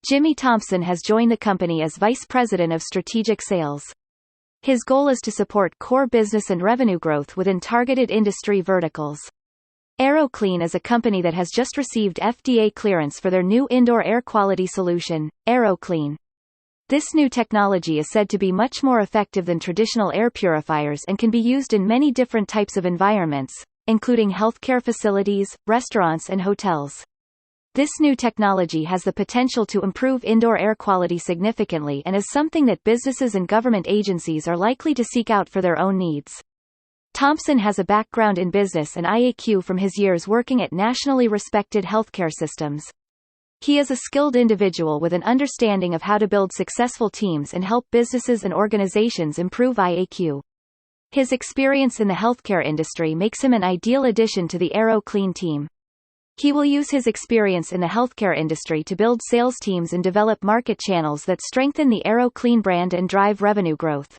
Jimmy Thompson has joined the company as Vice President of Strategic Sales. His goal is to support core business and revenue growth within targeted industry verticals. AeroClean is a company that has just received FDA clearance for their new indoor air quality solution, AeroClean. This new technology is said to be much more effective than traditional air purifiers and can be used in many different types of environments, including healthcare facilities, restaurants and hotels. This new technology has the potential to improve indoor air quality significantly and is something that businesses and government agencies are likely to seek out for their own needs. Thompson has a background in business and IAQ from his years working at nationally respected healthcare systems. He is a skilled individual with an understanding of how to build successful teams and help businesses and organizations improve IAQ. His experience in the healthcare industry makes him an ideal addition to the AeroClean team. He will use his experience in the healthcare industry to build sales teams and develop market channels that strengthen the AeroClean brand and drive revenue growth.